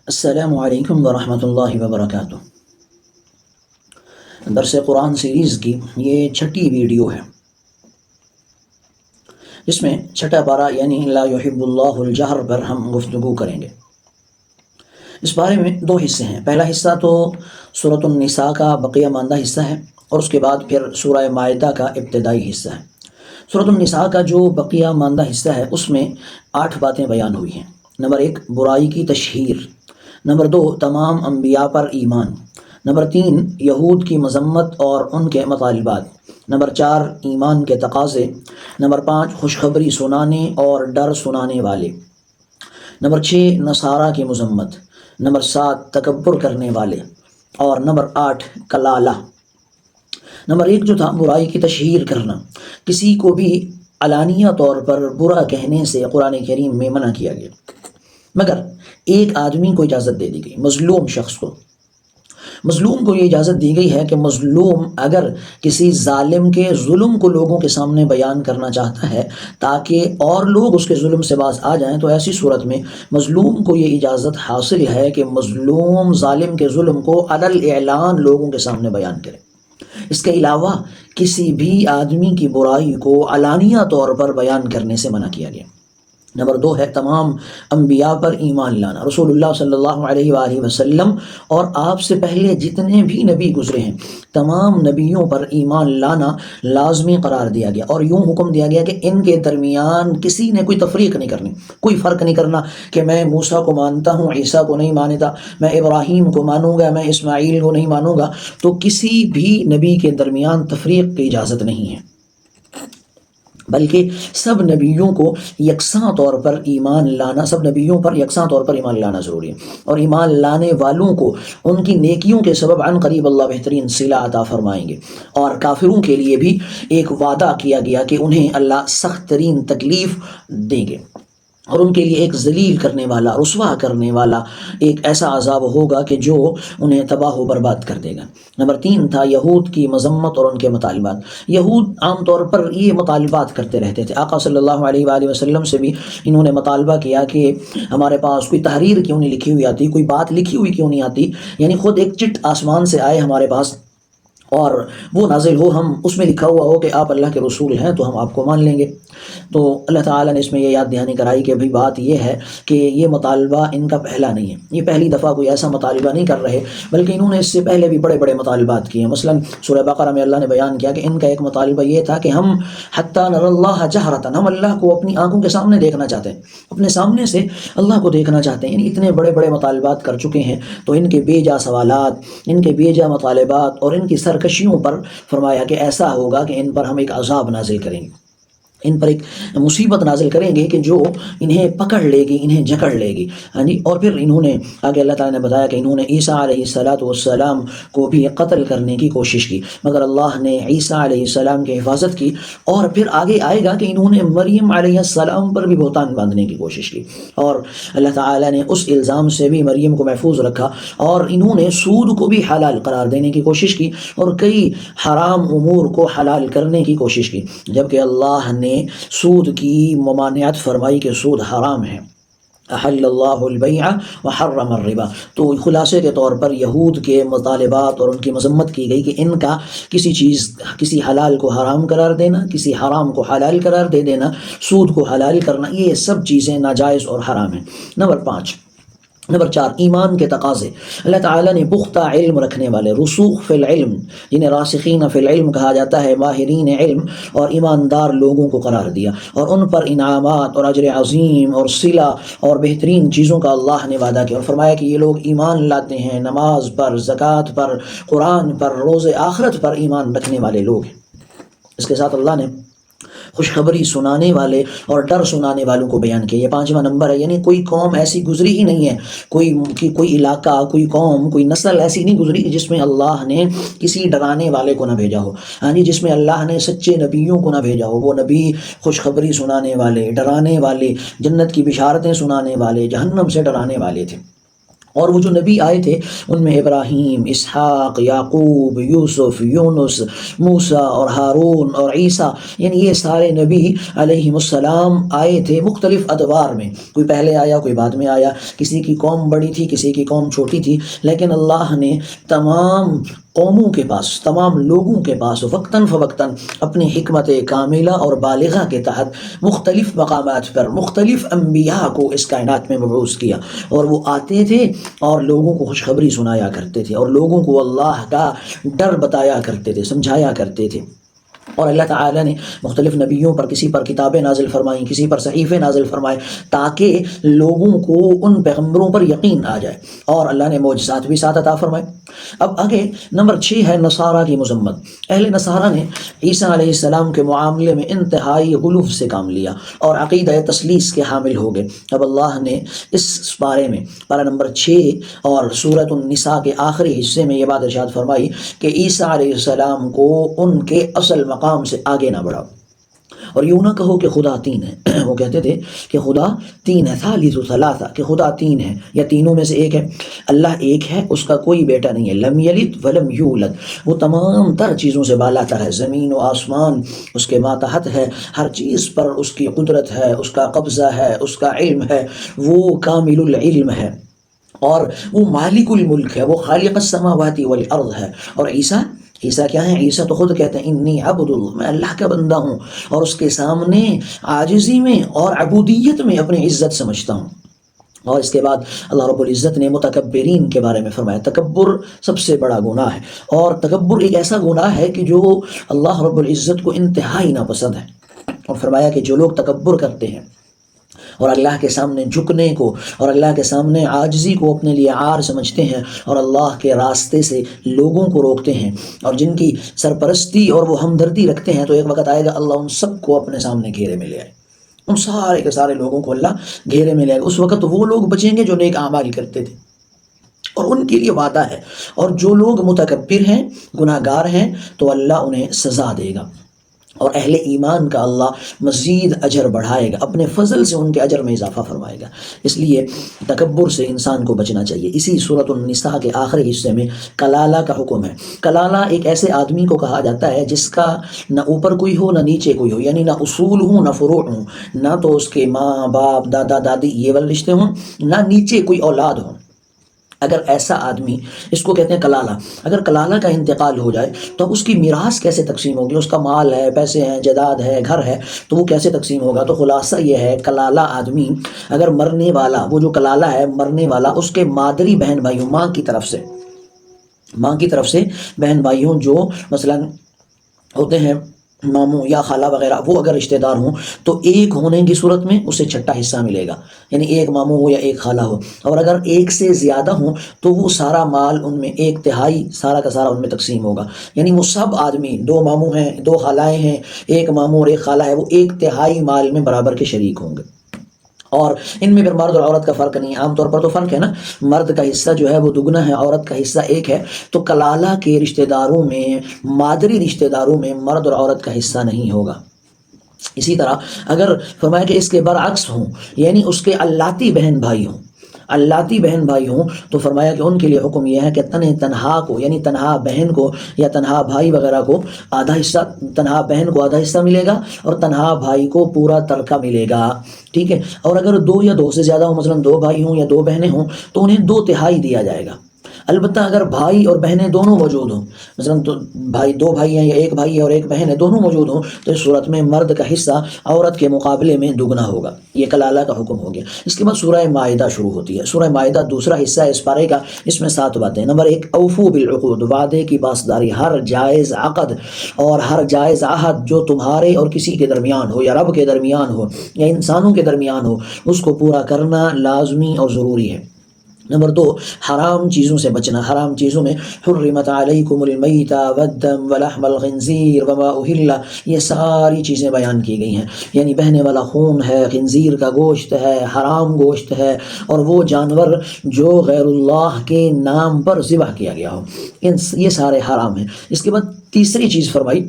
السلام علیکم ورحمۃ اللہ وبرکاتہ۔ درس قرآن سیریز کی یہ چھٹی ویڈیو ہے، جس میں چھٹا پارہ یعنی لا یحب اللہ الجہر پر ہم گفتگو کریں گے۔ اس بارے میں دو حصے ہیں۔ پہلا حصہ تو سورۃ النساء کا بقیہ ماندہ حصہ ہے، اور اس کے بعد پھر سورہ مائدہ کا ابتدائی حصہ ہے۔ سورۃ النساء کا جو بقیہ ماندہ حصہ ہے اس میں 8 باتیں بیان ہوئی ہیں۔ نمبر 1 برائی کی تشہیر، نمبر 2 تمام انبیاء پر ایمان، نمبر 3 یہود کی مذمت اور ان کے مطالبات، نمبر 4 ایمان کے تقاضے، نمبر 5 خوشخبری سنانے اور ڈر سنانے والے، نمبر 6 نصارہ کی مذمت، نمبر 7 تکبر کرنے والے، اور نمبر 8 کلالہ۔ نمبر 1 جو تھا برائی کی تشہیر کرنا، کسی کو بھی علانیہ طور پر برا کہنے سے قرآن کریم میں منع کیا گیا، مگر ایک آدمی کو اجازت دے دی گئی، مظلوم شخص کو۔ مظلوم کو یہ اجازت دی گئی ہے کہ مظلوم اگر کسی ظالم کے ظلم کو لوگوں کے سامنے بیان کرنا چاہتا ہے تاکہ اور لوگ اس کے ظلم سے باز آ جائیں، تو ایسی صورت میں مظلوم کو یہ اجازت حاصل ہے کہ مظلوم ظالم کے ظلم کو علی الاعلان لوگوں کے سامنے بیان کرے۔ اس کے علاوہ کسی بھی آدمی کی برائی کو علانیہ طور پر بیان کرنے سے منع کیا گیا۔ نمبر 2 ہے تمام انبیاء پر ایمان لانا۔ رسول اللہ صلی اللہ علیہ وآلہ وسلم اور آپ سے پہلے جتنے بھی نبی گزرے ہیں، تمام نبیوں پر ایمان لانا لازمی قرار دیا گیا، اور یوں حکم دیا گیا کہ ان کے درمیان کسی نے کوئی تفریق نہیں کرنی، کوئی فرق نہیں کرنا کہ میں موسیٰ کو مانتا ہوں، عیسیٰ کو نہیں مانتا، میں ابراہیم کو مانوں گا، میں اسماعیل کو نہیں مانوں گا۔ تو کسی بھی نبی کے درمیان تفریق کی اجازت نہیں ہے، بلکہ سب نبیوں کو یکساں طور پر ایمان لانا، سب نبیوں پر یکساں طور پر ایمان لانا ضروری ہے، اور ایمان لانے والوں کو ان کی نیکیوں کے سبب عن قریب اللہ بہترین صلہ عطا فرمائیں گے۔ اور کافروں کے لیے بھی ایک وعدہ کیا گیا کہ انہیں اللہ سخت ترین تکلیف دیں گے، اور ان کے لیے ایک ذلیل کرنے والا، رسوا کرنے والا ایک ایسا عذاب ہوگا کہ جو انہیں تباہ و برباد کر دے گا۔ نمبر 3 تھا یہود کی مذمت اور ان کے مطالبات۔ یہود عام طور پر یہ مطالبات کرتے رہتے تھے، آقا صلی اللہ علیہ وآلہ وسلم سے بھی انہوں نے مطالبہ کیا کہ ہمارے پاس کوئی تحریر کیوں نہیں لکھی ہوئی آتی، کوئی بات لکھی ہوئی کیوں نہیں آتی، یعنی خود ایک چٹ آسمان سے آئے ہمارے پاس اور وہ نازل ہو، ہم اس میں لکھا ہوا ہو کہ آپ اللہ کے رسول ہیں تو ہم آپ کو مان لیں گے۔ تو اللہ تعالیٰ نے اس میں یہ یاد دہانی کرائی کہ بھی بات یہ ہے کہ یہ مطالبہ ان کا پہلا نہیں ہے، یہ پہلی دفعہ کوئی ایسا مطالبہ نہیں کر رہے، بلکہ انہوں نے اس سے پہلے بھی بڑے بڑے مطالبات کیے ہیں۔ مثلا سورہ بقرہ میں اللہ نے بیان کیا کہ ان کا ایک مطالبہ یہ تھا کہ ہم حتی نر اللہ جہرۃ، ہم اللہ کو اپنی آنکھوں کے سامنے دیکھنا چاہتے ہیں، اپنے سامنے سے اللہ کو دیکھنا چاہتے ہیں۔ یعنی اتنے بڑے بڑے مطالبات کر چکے ہیں، تو ان کے بے جا سوالات، ان کے بے جا مطالبات اور ان کی سرکشیوں پر فرمایا کہ ایسا ہوگا کہ ان پر ہم ایک عذاب نازل کریں گے، ان پر ایک مصیبت نازل کریں گے کہ جو انہیں پکڑ لے گی، انہیں جکڑ لے گی۔ اور پھر انہوں نے آگے اللہ تعالیٰ نے بتایا کہ انہوں نے عیسیٰ علیہ السلام کو بھی قتل کرنے کی کوشش کی، مگر اللہ نے عیسیٰ علیہ السلام کی حفاظت کی۔ اور پھر آگے آئے گا کہ انہوں نے مریم علیہ السلام پر بھی بہتان باندھنے کی کوشش کی، اور اللہ تعالیٰ نے اس الزام سے بھی مریم کو محفوظ رکھا، اور انہوں نے سود کو بھی حلال قرار دینے کی کوشش کی، اور کئی حرام امور کو حلال کرنے کی کوشش کی، جبکہ اللہ نے سود کی ممانعت فرمائی کہ سود حرام ہے۔ احل اللہ البیع وحرم الربا۔ تو خلاصے کے طور پر یہود کے مطالبات اور ان کی مذمت کی گئی کہ ان کا کسی حلال کو حرام قرار دینا، کسی حرام کو حلال قرار دے دینا، سود کو حلال کرنا، یہ سب چیزیں ناجائز اور حرام ہیں۔ نمبر 4 ایمان کے تقاضے۔ اللہ تعالیٰ نے پختہ علم رکھنے والے، رسوخ فی العلم، جنہیں راسخین فی العلم کہا جاتا ہے، ماہرین علم اور ایماندار لوگوں کو قرار دیا، اور ان پر انعامات اور اجر عظیم اور صلہ اور بہترین چیزوں کا اللہ نے وعدہ کیا، اور فرمایا کہ یہ لوگ ایمان لاتے ہیں، نماز پر، زکوٰۃ پر، قرآن پر، روز آخرت پر ایمان رکھنے والے لوگ ہیں۔ اس کے ساتھ اللہ نے خوشخبری سنانے والے اور ڈر سنانے والوں کو بیان کیا، یہ 5واں نمبر ہے۔ یعنی کوئی قوم ایسی گزری ہی نہیں ہے، کوئی علاقہ، کوئی قوم، کوئی نسل ایسی نہیں گزری جس میں اللہ نے کسی ڈرانے والے کو نہ بھیجا ہو، یعنی جس میں اللہ نے سچے نبیوں کو نہ بھیجا ہو۔ وہ نبی خوشخبری سنانے والے، ڈرانے والے، جنت کی بشارتیں سنانے والے، جہنم سے ڈرانے والے تھے۔ اور وہ جو نبی آئے تھے ان میں ابراہیم، اسحاق، یعقوب، یوسف، یونس، موسیٰ اور ہارون اور عیسیٰ، یعنی یہ سارے نبی علیہم السلام آئے تھے مختلف ادوار میں، کوئی پہلے آیا کوئی بعد میں آیا، کسی کی قوم بڑی تھی کسی کی قوم چھوٹی تھی، لیکن اللہ نے تمام قوموں کے پاس، تمام لوگوں کے پاس وقتاً فوقتاً اپنی حکمت کاملہ اور بالغہ کے تحت مختلف مقامات پر مختلف انبیاء کو اس کائنات میں مبعوث کیا، اور وہ آتے تھے اور لوگوں کو خوشخبری سنایا کرتے تھے اور لوگوں کو اللہ کا ڈر بتایا کرتے تھے، سمجھایا کرتے تھے۔ اور اللہ تعالیٰ نے مختلف نبیوں پر، کسی پر کتابیں نازل فرمائیں، کسی پر صحیفے نازل فرمائے، تاکہ لوگوں کو ان پیغمبروں پر یقین آ جائے، اور اللہ نے معجزات بھی ساتھ عطا فرمائے۔ اب آگے نمبر 6 ہے نصارہ کی مذمت۔ اہل نصارہ نے عیسیٰ علیہ السلام کے معاملے میں انتہائی غلو سے کام لیا اور عقیدہ تثلیث کے حامل ہو گئے۔ اب اللہ نے اس بارے میں پارہ نمبر 6 اور سورۃ النساء کے آخری حصے میں یہ بات ارشاد فرمائی کہ عیسیٰ علیہ السلام کو ان کے اصل مقام سے آگے نہ بڑھاؤ، اور یوں نہ کہو کہ خدا تین ہے۔ وہ کہتے تھے کہ خدا تین ہے، ثالث ثلاثہ، کہ خدا تین ہے یا تینوں میں سے ایک ہے۔ اللہ ایک ہے، اس کا کوئی بیٹا نہیں ہے، لم یلد ولم یولد، وہ تمام تر چیزوں سے بالا تر ہے، زمین و آسمان اس کے ماتحت ہے، ہر چیز پر اس کی قدرت ہے، اس کا قبضہ ہے، اس کا علم ہے، وہ کامل العلم ہے، اور وہ مالک الملک ہے، وہ خالق السماوات والارض ہے۔ اور عیسیٰ کیا ہیں؟ عیسیٰ تو خود کہتے ہیں انی عبد اللہ، میں اللہ کا بندہ ہوں، اور اس کے سامنے عاجزی میں اور عبودیت میں اپنی عزت سمجھتا ہوں۔ اور اس کے بعد اللہ رب العزت نے متکبرین کے بارے میں فرمایا، تکبر سب سے بڑا گناہ ہے، اور تکبر ایک ایسا گناہ ہے کہ جو اللہ رب العزت کو انتہائی ناپسند ہے، اور فرمایا کہ جو لوگ تکبر کرتے ہیں اور اللہ کے سامنے جھکنے کو اور اللہ کے سامنے عاجزی کو اپنے لیے عار سمجھتے ہیں، اور اللہ کے راستے سے لوگوں کو روکتے ہیں، اور جن کی سرپرستی اور وہ ہمدردی رکھتے ہیں، تو ایک وقت آئے گا اللہ ان سب کو اپنے سامنے گھیرے میں لے آئے، ان سارے کے سارے لوگوں کو اللہ گھیرے میں لے آئے گا۔ اس وقت وہ لوگ بچیں گے جو نیک اعمال کرتے تھے، اور ان کے لیے وعدہ ہے، اور جو لوگ متکبر ہیں، گناہ گار ہیں، تو اللہ انہیں سزا دے گا، اور اہل ایمان کا اللہ مزید اجر بڑھائے گا، اپنے فضل سے ان کے اجر میں اضافہ فرمائے گا۔ اس لیے تکبر سے انسان کو بچنا چاہیے۔ اسی سورۃ النساء کے آخری حصے میں کلالہ کا حکم ہے۔ کلالہ ایک ایسے آدمی کو کہا جاتا ہے جس کا نہ اوپر کوئی ہو نہ نیچے کوئی ہو، یعنی نہ اصول ہوں نہ فروع ہوں، نہ تو اس کے ماں باپ دادا دادی یہ والے رشتے ہوں، نہ نیچے کوئی اولاد ہو۔ اگر ایسا آدمی، اس کو کہتے ہیں کلالہ، اگر کلالہ کا انتقال ہو جائے تو اب اس کی میراث کیسے تقسیم ہوگی؟ اس کا مال ہے، پیسے ہیں، جائیداد ہے، گھر ہے، تو وہ کیسے تقسیم ہوگا؟ تو خلاصہ یہ ہے، کلالہ آدمی اگر مرنے والا، وہ جو کلالہ ہے مرنے والا، اس کے مادری بہن بھائیوں، ماں کی طرف سے بہن بھائیوں جو مثلا ہوتے ہیں ماموں یا خالہ وغیرہ، وہ اگر رشتہ دار ہوں تو ایک ہونے کی صورت میں اسے چھٹا حصہ ملے گا، یعنی ایک ماموں ہو یا ایک خالہ ہو، اور اگر ایک سے زیادہ ہوں تو وہ سارا مال ان میں 1/3 سارا کا سارا ان میں تقسیم ہوگا، یعنی وہ سب آدمی، 2 ماموں ہیں، 2 خالائیں ہیں، ایک ماموں اور ایک خالہ ہے، وہ 1/3 مال میں برابر کے شریک ہوں گے۔ اور ان میں پھر مرد اور عورت کا فرق نہیں ہے، عام طور پر تو فرق ہے نا، مرد کا حصہ جو ہے وہ دگنا ہے، عورت کا حصہ 1 ہے، تو کلالہ کے رشتہ داروں میں، مادری رشتہ داروں میں مرد اور عورت کا حصہ نہیں ہوگا۔ اسی طرح اگر فرمایا کہ اس کے برعکس ہوں، یعنی اس کے اللاتی بہن بھائی ہوں، تو فرمایا کہ ان کے لیے حکم یہ ہے کہ تنہا کو، یعنی تنہا بہن کو یا تنہا بھائی وغیرہ کو آدھا حصہ، تنہا بہن کو آدھا حصہ ملے گا اور تنہا بھائی کو پورا ترکہ ملے گا، ٹھیک ہے۔ اور اگر 2 یا 2 سے زیادہ ہوں، مثلا 2 بھائی ہوں یا 2 بہنیں ہوں، تو انہیں 2/3 دیا جائے گا۔ البتہ اگر بھائی اور بہنیں دونوں موجود ہوں، مثلا 2 بھائی ہیں یا 1 بھائی ہے اور 1 بہن ہے، دونوں موجود ہوں، تو اس صورت میں مرد کا حصہ عورت کے مقابلے میں دگنا ہوگا۔ یہ کلالہ کا حکم ہو گیا۔ اس کے بعد سورہ مائدہ شروع ہوتی ہے۔ سورہ مائدہ دوسرا حصہ ہے اس پارے کا، اس میں 7 باتیں۔ نمبر 1، اوفو بالعقود، وعدے کی پاسداری، ہر جائز عقد اور ہر جائز عہد جو تمہارے اور کسی کے درمیان ہو، یا رب کے درمیان ہو یا انسانوں کے درمیان ہو، اس کو پورا کرنا لازمی اور ضروری ہے۔ نمبر 2، حرام چیزوں سے بچنا۔ حرام چیزوں میں حرمت علیکم المیتہ والدم ولحم الخنزیر وما اہل، یہ ساری چیزیں بیان کی گئی ہیں، یعنی بہنے والا خون ہے، خنزیر کا گوشت ہے، حرام گوشت ہے، اور وہ جانور جو غیر اللہ کے نام پر ذبح کیا گیا ہو، یہ سارے حرام ہیں۔ اس کے بعد تیسری چیز فرمائی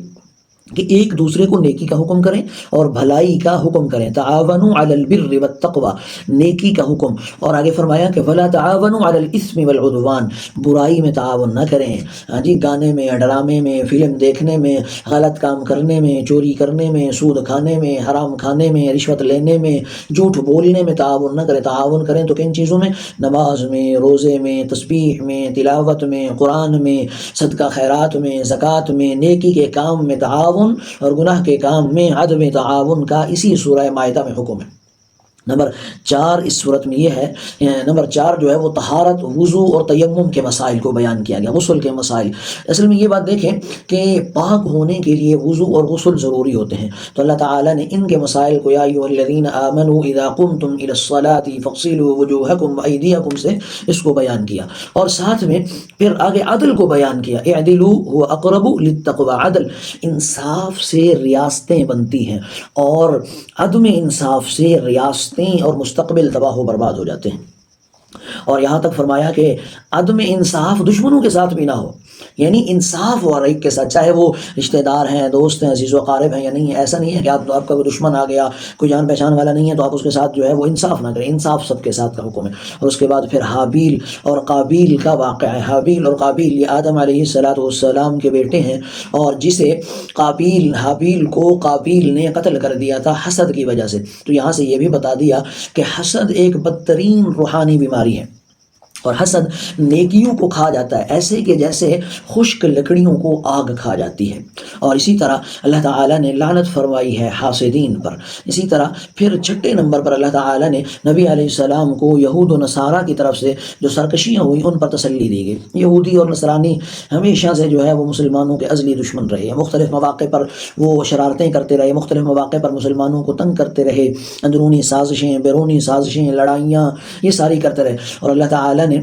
کہ ایک دوسرے کو نیکی کا حکم کریں اور بھلائی کا حکم کریں. تعاونوا علی البر والتقوی، نیکی کا حکم. اور آگے فرمایا کہ ولا تعاونوا علی الاثم والعدوان، برائی میں تعاون نہ کریں. ہاں جی، گانے میں، ڈرامے میں، فلم دیکھنے میں، غلط کام کرنے میں، چوری کرنے میں، سود کھانے میں، حرام کھانے میں، رشوت لینے میں، جھوٹ بولنے میں تعاون نہ کریں. تعاون کریں تو کن چیزوں میں؟ نماز میں، روزے میں، تسبیح میں، تلاوت میں، قرآن میں، صدقہ خیرات میں، زکوٰۃ میں، نیکی کے کام میں تعاون اور گناہ کے کام میں عدم تعاون کا اسی سورہ مائدہ میں حکم ہے. نمبر 4 اس صورت میں یہ ہے، نمبر 4 جو ہے وہ طہارت، وضو اور تیمم کے مسائل کو بیان کیا گیا، غسل کے مسائل. اصل میں یہ بات دیکھیں کہ پاک ہونے کے لیے وضو اور غسل ضروری ہوتے ہیں، تو اللہ تعالیٰ نے ان کے مسائل کو یا ایھا الذین آمنوا اذا قمتم الی الصلاۃ فاغسلوا وجوہکم وایدیکم سے اس کو بیان کیا، اور ساتھ میں پھر آگے عدل کو بیان کیا. اعدلوا هو اقرب للتقوی، عدل انصاف سے ریاستیں بنتی ہیں، اور عدم انصاف سے ریاستیں اور مستقبل تباہ و برباد ہو جاتے ہیں. اور یہاں تک فرمایا کہ عدم انصاف دشمنوں کے ساتھ بھی نہ ہو، یعنی انصاف ہو ہر ایک کے ساتھ، چاہے وہ رشتہ دار ہیں، دوست ہیں، عزیز و اقارب ہیں یا نہیں ہے. ایسا نہیں ہے کہ آپ کا کوئی دشمن آ گیا، کوئی جان پہچان والا نہیں ہے تو آپ اس کے ساتھ جو ہے وہ انصاف نہ کریں. انصاف سب کے ساتھ کا حکم ہے. اور اس کے بعد پھر حابیل اور قابیل کا واقعہ ہے. حابیل اور قابیل یہ آدم علیہ السلام کے بیٹے ہیں، اور جسے حابیل کو قابیل نے قتل کر دیا تھا حسد کی وجہ سے. تو یہاں سے یہ بھی بتا دیا کہ حسد ایک بدترین روحانی بیماری ہے، اور حسد نیکیوں کو کھا جاتا ہے، ایسے کہ جیسے خشک لکڑیوں کو آگ کھا جاتی ہے. اور اسی طرح اللہ تعالیٰ نے لعنت فرمائی ہے حاسدین پر. اسی طرح پھر 6 نمبر پر اللہ تعالیٰ نے نبی علیہ السلام کو یہود و نصارہ کی طرف سے جو سرکشیاں ہوئی ان پر تسلی دی گئی. یہودی اور نصرانی ہمیشہ سے جو ہے وہ مسلمانوں کے ازلی دشمن رہے ہیں، مختلف مواقع پر وہ شرارتیں کرتے رہے، مختلف مواقع پر مسلمانوں کو تنگ کرتے رہے، اندرونی سازشیں، بیرونی سازشیں، لڑائیاں، یہ ساری کرتے رہے. اور اللہ تعالیٰ نے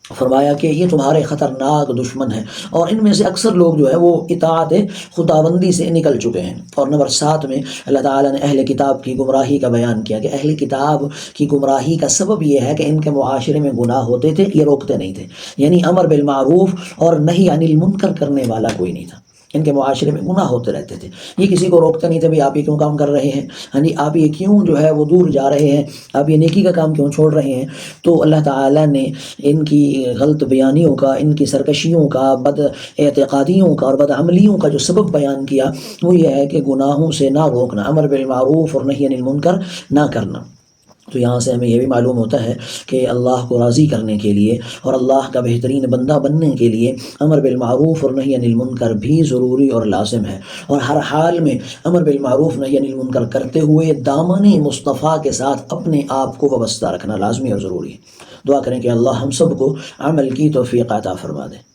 فرمایا کہ یہ تمہارے خطرناک دشمن ہیں، اور ان میں سے اکثر لوگ جو ہے وہ اطاعت خداوندی سے نکل چکے ہیں. اور نمبر 7 میں اللہ تعالیٰ نے اہل کتاب کی گمراہی کا بیان کیا کہ اہل کتاب کی گمراہی کا سبب یہ ہے کہ ان کے معاشرے میں گناہ ہوتے تھے، یہ روکتے نہیں تھے. یعنی امر بالمعروف اور نہی عن المنکر کرنے والا کوئی نہیں تھا، ان کے معاشرے میں گناہ ہوتے رہتے تھے. یہ کسی کو روکتے نہیں تھے بھی آپ یہ کیوں کام کر رہے ہیں، ہاں جی آپ یہ کیوں جو ہے وہ دور جا رہے ہیں، آپ یہ نیکی کا کام کیوں چھوڑ رہے ہیں. تو اللہ تعالیٰ نے ان کی غلط بیانیوں کا، ان کی سرکشیوں کا، بد اعتقادیوں کا اور بد عملیوں کا جو سبب بیان کیا وہ یہ ہے کہ گناہوں سے نہ روکنا، امر بالمعروف اور نہی عن المنکر نہ کرنا. تو یہاں سے ہمیں یہ بھی معلوم ہوتا ہے کہ اللہ کو راضی کرنے کے لیے اور اللہ کا بہترین بندہ بننے کے لیے امر بالمعروف اور نہی عن المنکر بھی ضروری اور لازم ہے. اور ہر حال میں امر بالمعروف نہی عن المنکر کرتے ہوئے دامن مصطفیٰ کے ساتھ اپنے آپ کو وابستہ رکھنا لازمی اور ضروری ہے. دعا کریں کہ اللہ ہم سب کو عمل کی توفیق عطا فرما دے.